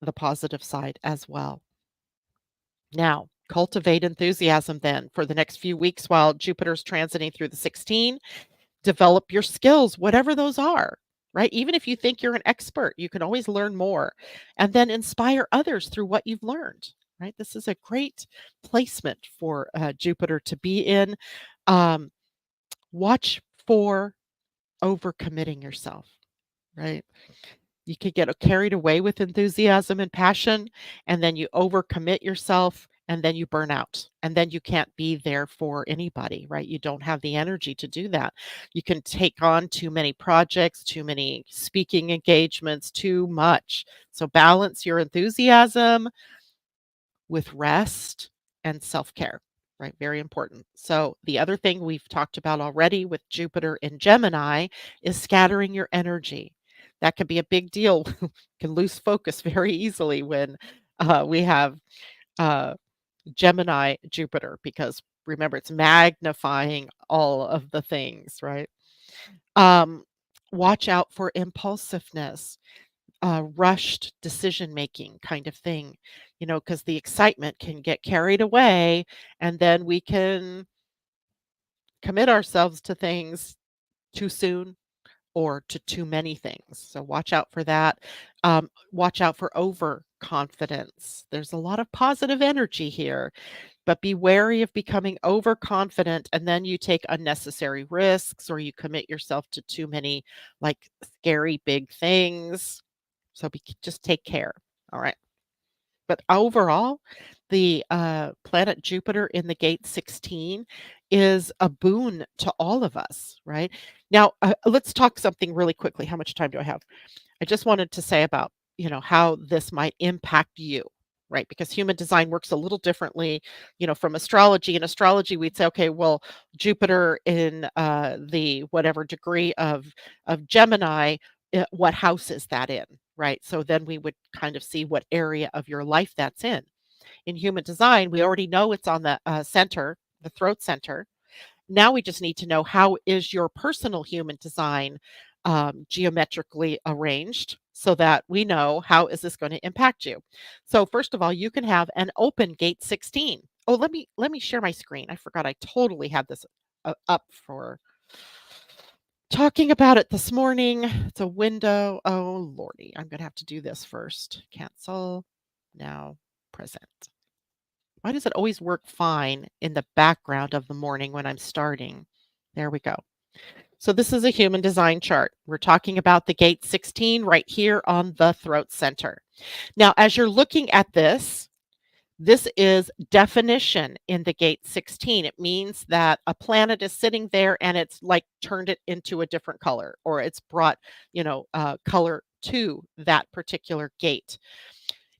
Speaker 1: the positive side as well. Now, cultivate enthusiasm then for the next few weeks while Jupiter's transiting through the 16. Develop your skills, whatever those are, right? Even if you think you're an expert, you can always learn more and then inspire others through what you've learned, right? This is a great placement for Jupiter to be in. Um, Watch for overcommitting yourself, right? You could get carried away with enthusiasm and passion, and then you overcommit yourself, and then you burn out, and then you can't be there for anybody, right? You don't have the energy to do that. You can take on too many projects, too many speaking engagements, too much. So balance your enthusiasm with rest and self-care, right? Very important. So the other thing we've talked about already with Jupiter in Gemini is scattering your energy. That can be a big deal. Can lose focus very easily when we have uh, Gemini Jupiter, because remember, it's magnifying all of the things, right? Um, Watch out for impulsiveness, rushed decision making kind of thing, because the excitement can get carried away, and then we can commit ourselves to things too soon or to too many things. So watch out for that. Watch out for overconfidence. There's a lot of positive energy here. but be wary of becoming overconfident and then you take unnecessary risks or you commit yourself to too many like scary big things. So just take care. All right. But overall, the planet Jupiter in the gate 16 is a boon to all of us, right? Now, let's talk something really quickly. How much time do I have? I just wanted to say about, how this might impact you, right? Because human design works a little differently, from astrology. In astrology, we'd say, okay, well, Jupiter in the whatever degree of Gemini, what house is that in, right? So then we would kind of see what area of your life that's in. In human design, we already know it's on the center, the throat center. Now we just need to know how is your personal human design geometrically arranged so that we know how is this going to impact you. So first of all, you can have an open gate 16. Oh, let me share my screen. I forgot I totally had this up for talking about it this morning. It's a window. Oh lordy, I'm going to have to do this first. Cancel. Now present. Why does it always work fine in the background of the morning when I'm starting? There we go. So this is a human design chart. We're talking about the gate 16 right here on the throat center. Now, as you're looking at this is definition in the gate 16. It means that a planet is sitting there and it's like turned it into a different color or it's brought, color to that particular gate.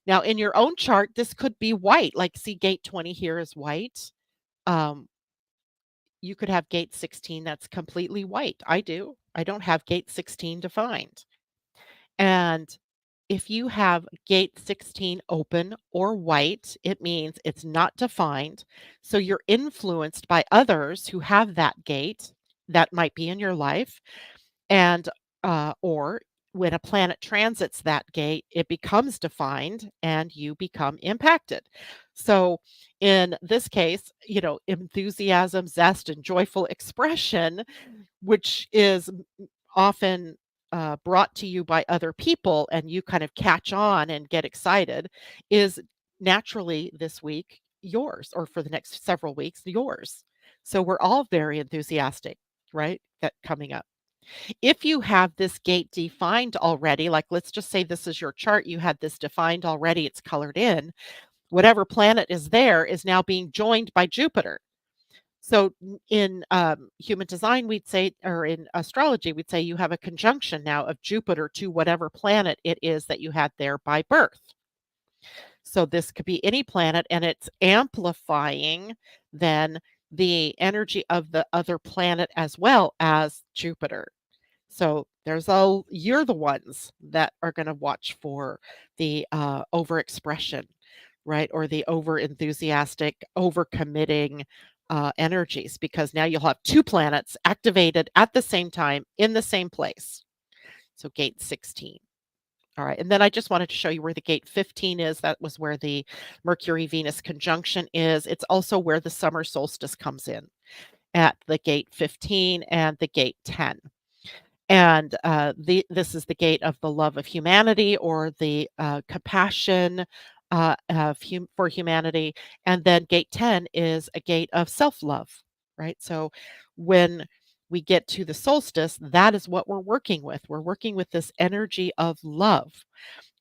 Speaker 1: Now, in your own chart, this could be white. Like, see, gate 20 here is white. Um, you could have gate 16 that's completely white. I do. I don't have gate 16 defined. And if you have gate 16 open or white, it means it's not defined. So you're influenced by others who have that gate that might be in your life. And or when a planet transits that gate, it becomes defined and you become impacted. So in this case, enthusiasm, zest, and joyful expression, which is often brought to you by other people and you kind of catch on and get excited, is naturally this week yours, or for the next several weeks, yours. So we're all very enthusiastic, right? That coming up. If you have this gate defined already, like let's just say this is your chart, you had this defined already, it's colored in, whatever planet is there is now being joined by Jupiter. So in human design, we'd say, or in astrology, we'd say you have a conjunction now of Jupiter to whatever planet it is that you had there by birth. So this could be any planet, and it's amplifying then the energy of the other planet as well as Jupiter. So you're the ones that are going to watch for the overexpression, right? Or the over enthusiastic, over committing energies, because now you'll have two planets activated at the same time in the same place. So gate 16. All right. And then I just wanted to show you where the gate 15 is. That was where the Mercury-Venus conjunction is. It's also where the summer solstice comes in at the gate 15 and the gate 10. And this is the gate of the love of humanity or the compassion for humanity. And then gate 10 is a gate of self love, right? So when we get to the solstice, that is what we're working with. We're working with this energy of love.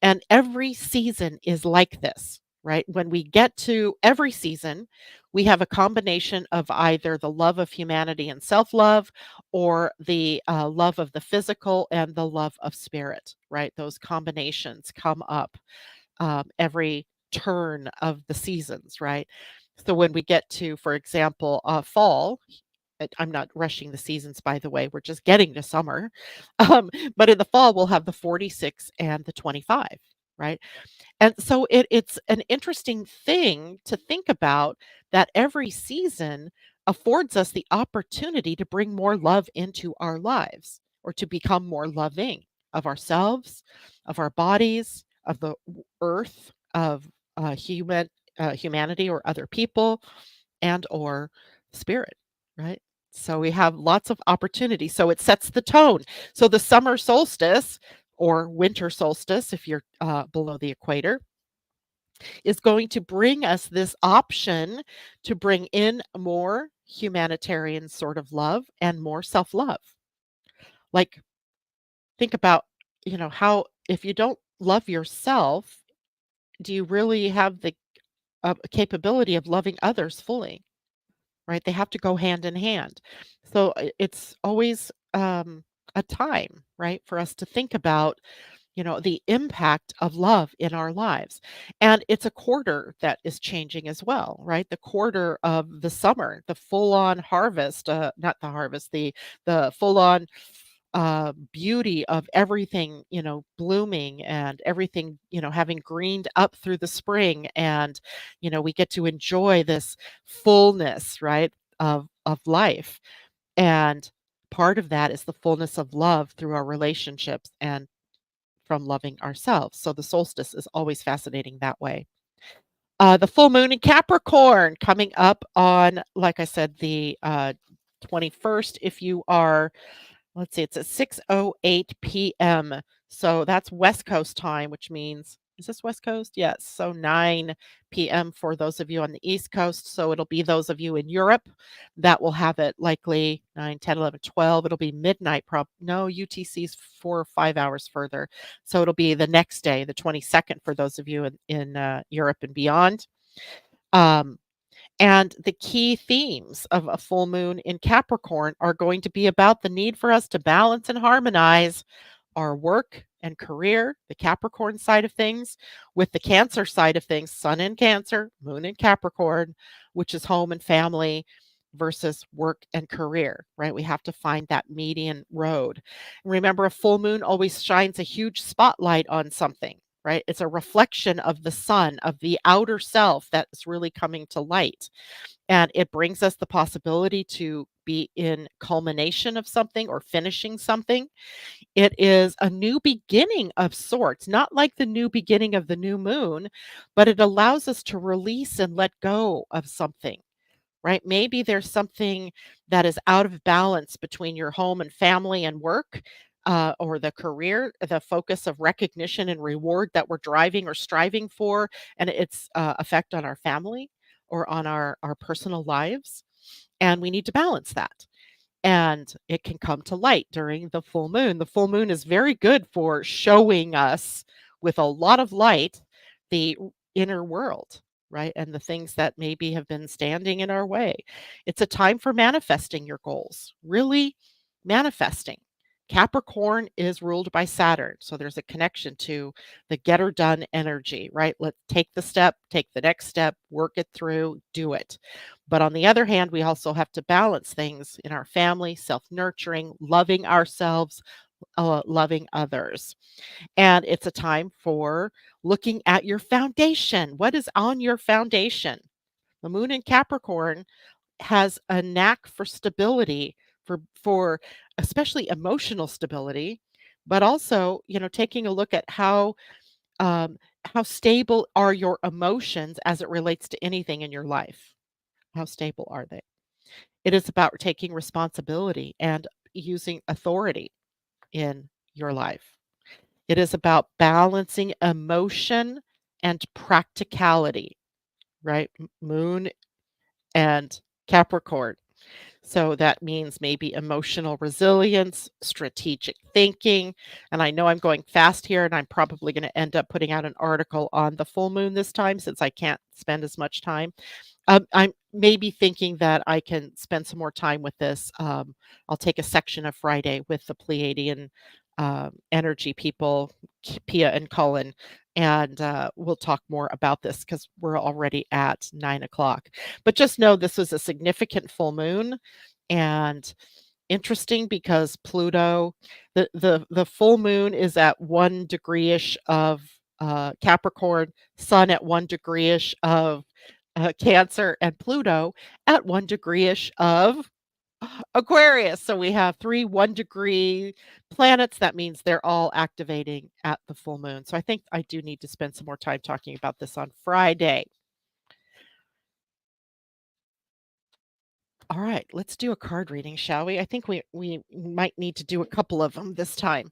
Speaker 1: And every season is like this, right? When we get to every season, we have a combination of either the love of humanity and self love or the love of the physical and the love of spirit, right? Those combinations come up every turn of the seasons, right? So when we get to, for example, fall, I'm not rushing the seasons, by the way. We're just getting to summer. But in the fall, we'll have the 46 and the 25, right? And so it's an interesting thing to think about that every season affords us the opportunity to bring more love into our lives or to become more loving of ourselves, of our bodies, of the earth, of humanity or other people, and or spirit, right? So we have lots of opportunity. So it sets the tone. So the summer solstice or winter solstice, if you're below the equator, is going to bring us this option to bring in more humanitarian sort of love and more self-love. Like, think about, how if you don't love yourself, do you really have the capability of loving others fully, right? They have to go hand in hand. So it's always a time, right, for us to think about, the impact of love in our lives. And it's a quarter that is changing as well, right? The quarter of the summer, the full-on harvest, not the harvest, the full-on beauty of everything, blooming and everything, having greened up through the spring. And, we get to enjoy this fullness, right, of life. And part of that is the fullness of love through our relationships and from loving ourselves. So the solstice is always fascinating that way. The full moon in Capricorn coming up on, like I said, the 21st. If you are, let's see, it's at 6:08 p.m. So that's West Coast time, which means, is this West Coast? Yes. So 9 p.m. for those of you on the East Coast. So it'll be those of you in Europe that will have it likely 9, 10, 11, 12. It'll be midnight. No, UTC's 4 or 5 hours further. So it'll be the next day, the 22nd, for those of you in Europe and beyond. Um, and the key themes of a full moon in Capricorn are going to be about the need for us to balance and harmonize our work and career, the Capricorn side of things, with the Cancer side of things, Sun in Cancer, Moon in Capricorn, which is home and family versus work and career, right? We have to find that median road. Remember, a full moon always shines a huge spotlight on something, right? It's a reflection of the sun, of the outer self that's really coming to light. And it brings us the possibility to be in culmination of something or finishing something. It is a new beginning of sorts, not like the new beginning of the new moon, but it allows us to release and let go of something, right? Maybe there's something that is out of balance between your home and family and work. Or the career, the focus of recognition and reward that we're driving or striving for, and its effect on our family or on our personal lives. And we need to balance that. And it can come to light during the full moon. The full moon is very good for showing us with a lot of light the inner world, right? And the things that maybe have been standing in our way. It's a time for manifesting your goals, really manifesting. Capricorn is ruled by Saturn. So there's a connection to the get her done energy, right? Let's take the step, take the next step, work it through, do it. But on the other hand, we also have to balance things in our family, self nurturing, loving ourselves, loving others. And it's a time for looking at your foundation. What is on your foundation? The moon in Capricorn has a knack for stability, for especially emotional stability, but also, taking a look at how stable are your emotions as it relates to anything in your life. How stable are they? It is about taking responsibility and using authority in your life. It is about balancing emotion and practicality, right? Moon and Capricorn. So that means maybe emotional resilience, strategic thinking. And I know I'm going fast here, and I'm probably going to end up putting out an article on the full moon this time since I can't spend as much time. I'm maybe thinking that I can spend some more time with this. I'll take a section of Friday with the Pleiadian energy people, Pia and Cullen, and we'll talk more about this because we're already at 9 o'clock. But just know this was a significant full moon, and interesting because Pluto, the full moon is at 1 degree ish of Capricorn, Sun at 1 degree ish of Cancer, and Pluto at 1 degree ish of Aquarius. So we have 3 1 degree planets. That means they're all activating at the full moon. So I think I do need to spend some more time talking about this on Friday. All right, let's do a card reading, shall we? I think we might need to do a couple of them this time.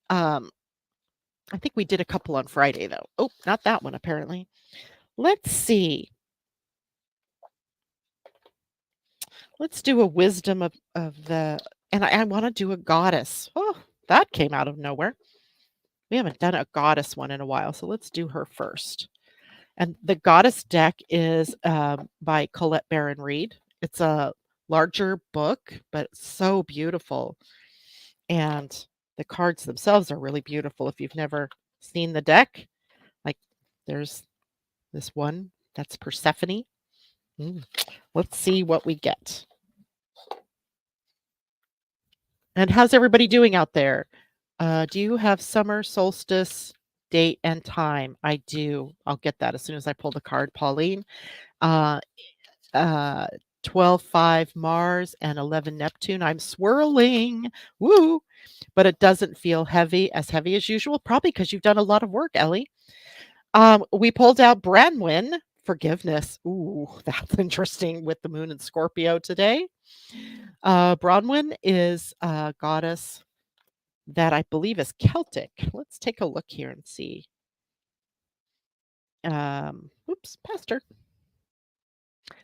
Speaker 1: Um, I think we did a couple on Friday though. Oh, not that one apparently. Let's see. Let's do a wisdom of the and I wanna do a goddess. Oh, that came out of nowhere. We haven't done a goddess one in a while, so let's do her first. And the goddess deck is, by Colette Baron Reid. It's a larger book, but it's so beautiful, and the cards themselves are really beautiful if you've never seen the deck. Like, there's this one, that's Persephone. Mm, let's see what we get. And how's everybody doing out there? Do you have summer solstice date and time? I do. I'll get that as soon as I pull the card, Pauline. Uh, uh, 12-5 Mars and 11 Neptune. I'm swirling. Woo! But it doesn't feel heavy as usual, probably because you've done a lot of work, Ellie. We pulled out Branwen, forgiveness. Ooh, that's interesting with the moon in Scorpio today. Bronwyn is a goddess that I believe is Celtic. Let's take a look here and see. Oops, pastor.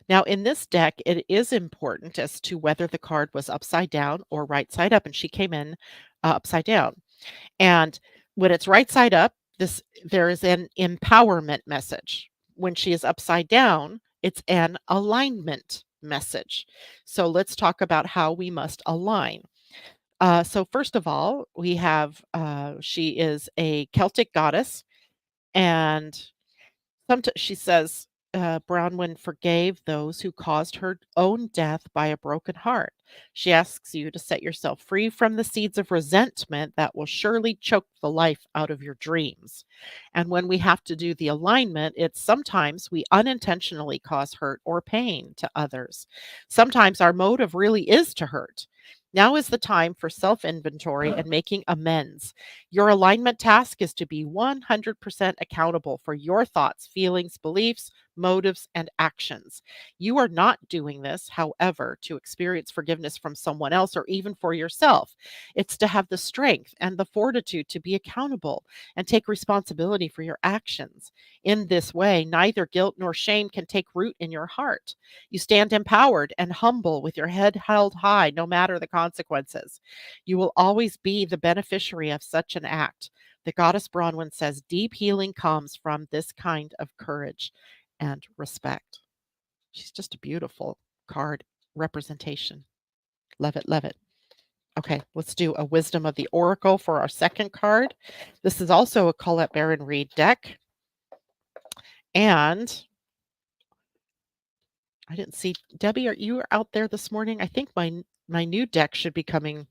Speaker 1: Now, in this deck, it is important as to whether the card was upside down or right side up, and she came in upside down. And when it's right side up, this there is an empowerment message. When she is upside down, it's an alignment message. So let's talk about how we must align. So first of all, we have she is a Celtic goddess, and she says, Bronwyn forgave those who caused her own death by a broken heart. She asks you to set yourself free from the seeds of resentment that will surely choke the life out of your dreams. And when we have to do the alignment, it's sometimes we unintentionally cause hurt or pain to others. Sometimes our motive really is to hurt. Now is the time for self inventory and making amends. Your alignment task is to be 100% accountable for your thoughts, feelings, beliefs, motives, and actions. You are not doing this, however, to experience forgiveness from someone else or even for yourself. It's to have the strength and the fortitude to be accountable and take responsibility for your actions. In this way, neither guilt nor shame can take root in your heart. You stand empowered and humble with your head held high, no matter the consequences. You will always be the beneficiary of such an act. The goddess Bronwyn says deep healing comes from this kind of courage and respect. She's just a beautiful card representation. Love it, love it. Okay, let's do a Wisdom of the Oracle for our second card. This is also a Colette Baron Reid deck. And I didn't see Debbie, are you out there this morning? I think my new deck should be coming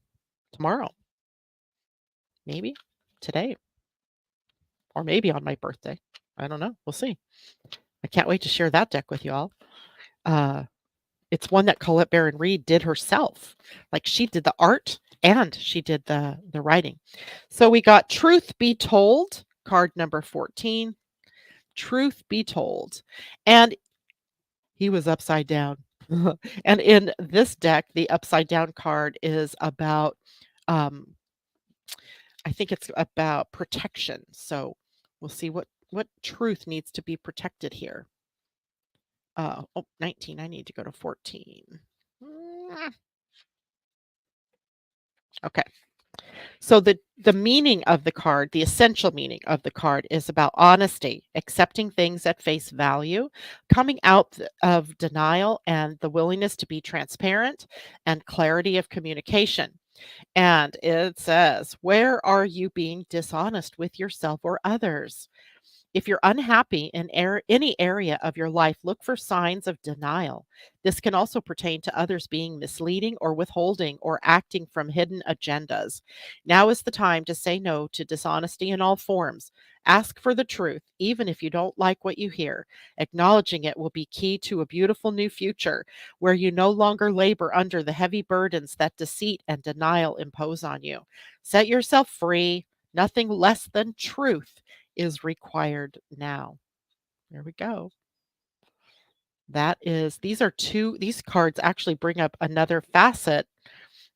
Speaker 1: tomorrow. Maybe today. Or maybe on my birthday. I don't know. We'll see. I can't wait to share that deck with y'all. It's one that Colette Baron Reid did herself. Like she did the art and she did the writing. So we got Truth Be Told, card number 14. Truth Be Told. And he was upside down. And in this deck, the upside down card is about I think it's about protection. So we'll see what truth needs to be protected here. 19. I need to go to 14. Okay. So the meaning of the card, the essential meaning of the card is about honesty, accepting things at face value, coming out of denial and the willingness to be transparent and clarity of communication. And it says, where are you being dishonest with yourself or others? If you're unhappy in any area of your life, look for signs of denial. This can also pertain to others being misleading or withholding or acting from hidden agendas. Now is the time to say no to dishonesty in all forms. Ask for the truth, even if you don't like what you hear. Acknowledging it will be key to a beautiful new future where you no longer labor under the heavy burdens that deceit and denial impose on you. Set yourself free. Nothing less than truth is required now. There we go. That is, these cards actually bring up another facet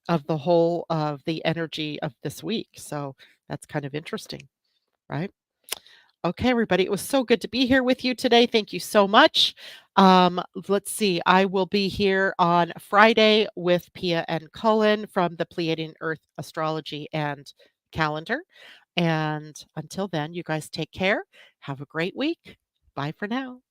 Speaker 1: of the whole of the energy of this week. So that's kind of interesting, right? Okay, everybody, it was so good to be here with you today. Thank you so much. Let's see, I will be here on Friday with Pia and Cullen from the Pleiadian Earth Astrology and Calendar. And until then, you guys take care. Have a great week. Bye for now.